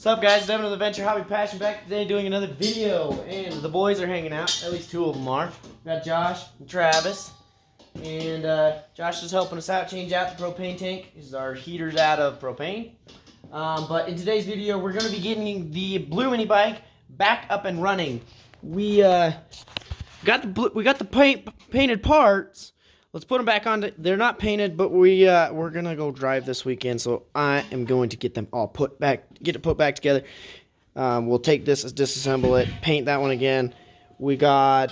What's up, guys? Devin of the Venture Hobby Passion back today doing another video, and the boys are hanging out. At least two of them are. We got Josh and Travis, and Josh is helping us out change out the propane tank. This is our heaters out of propane. But in today's video, we're going to be getting the blue mini bike back up and running. We got the painted parts. Let's put them back on. They're not painted, but we're gonna go drive this weekend, so I am going to get them all put back together. We'll take this, disassemble it, paint that one again. I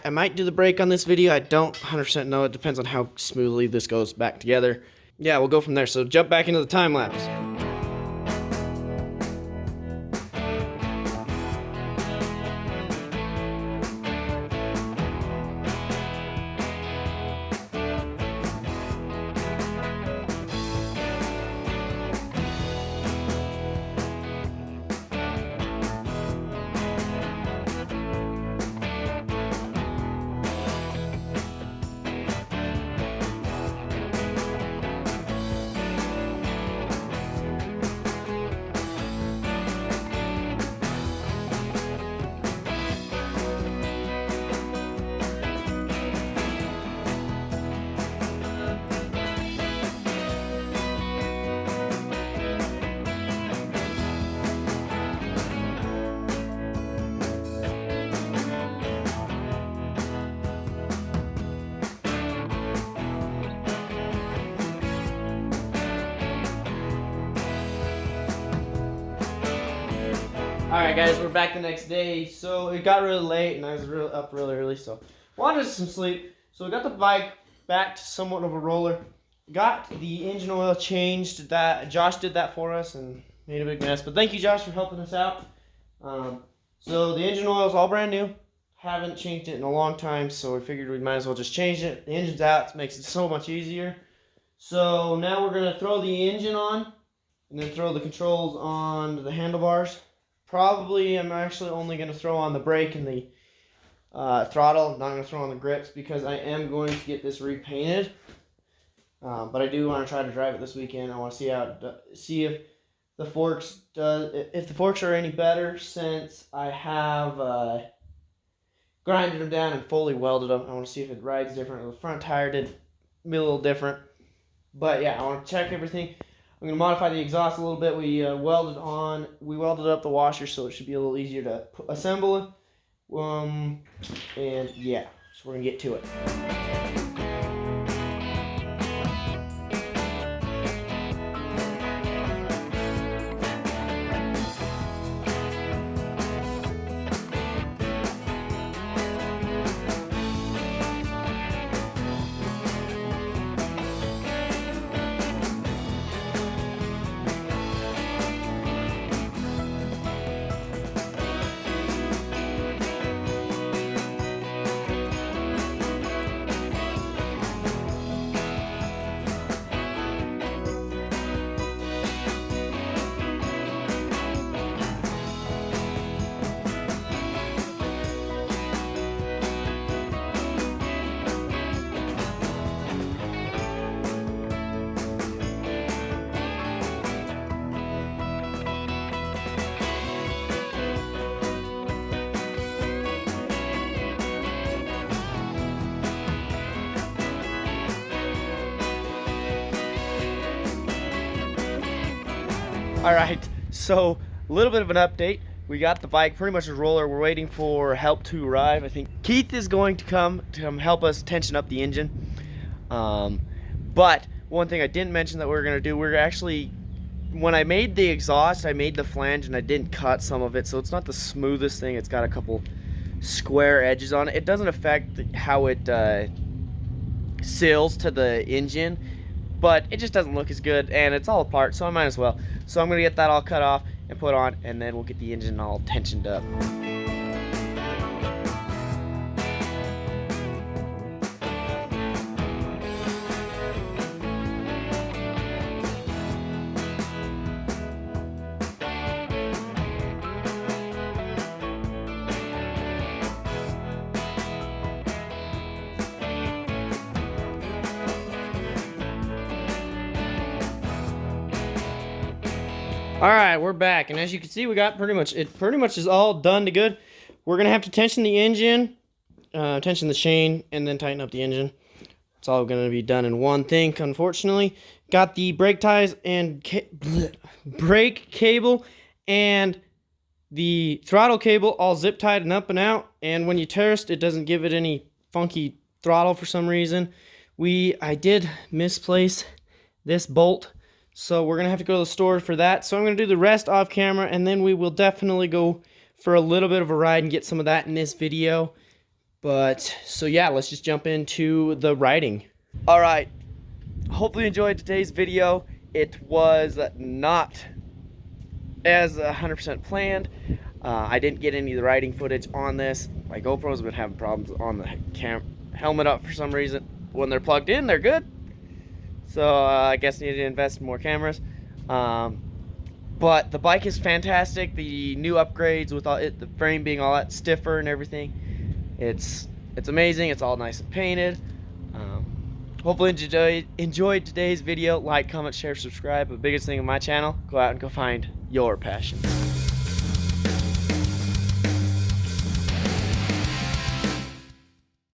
might do the brake on this video. I don't 100% know. It depends on how smoothly this goes back together. Yeah, we'll go from there. So jump back into the time lapse. Alright guys, we're back the next day. So it got really late and I was up really early, so wanted some sleep. So we got the bike back to somewhat of a roller. Got the engine oil changed. That Josh did that for us and made a big mess. But thank you, Josh, for helping us out. So the engine oil is all brand new. Haven't changed it in a long time, so we figured we might as well just change it. The engine's out, it makes it so much easier. So now we're gonna throw the engine on and then throw the controls on the handlebars. Probably I'm actually only going to throw on the brake and the throttle. I'm not going to throw on the grips because I am going to get this repainted. But I do want to try to drive it this weekend. I want to see if the forks are any better since I have grinded them down and fully welded them. I want to see if it rides different. The front tire did be a little different. But yeah, I want to check everything. I'm going to modify the exhaust a little bit. We welded up the washer so it should be a little easier to assemble it. And yeah, so we're going to get to it. Alright, so a little bit of an update. We got the bike pretty much a roller. We're waiting for help to arrive. I think Keith is going to come help us tension up the engine. But one thing I didn't mention that we're going to do, when I made the exhaust, I made the flange and I didn't cut some of it. So it's not the smoothest thing. It's got a couple square edges on it. It doesn't affect how it seals to the engine, but it just doesn't look as good and it's all apart, so I might as well. So I'm going to get that all cut off and put on, and then we'll get the engine all tensioned up. Alright, we're back, and as you can see, we got pretty much is all done to good. We're gonna have to tension the engine, tension the chain, and then tighten up the engine. It's all gonna be done in one thing, unfortunately. Got the brake ties and brake cable and the throttle cable all zip tied and up and out, and when you test, it doesn't give it any funky throttle for some reason. I did misplace this bolt, so we're gonna have to go to the store for that. So I'm gonna do the rest off camera, and then we will definitely go for a little bit of a ride and get some of that in this video. But so yeah, let's just jump into the riding. All right, hopefully you enjoyed today's video. It was not as 100% planned. I didn't get any of the riding footage on this. My GoPro's been having problems on the helmet up for some reason. When they're plugged in, they're good. So I guess I need to invest in more cameras. But the bike is fantastic. The new upgrades with the frame being all that stiffer and everything, it's amazing. It's all nice and painted. Hopefully enjoyed today's video. Like, comment, share, subscribe. The biggest thing on my channel, go out and go find your passion.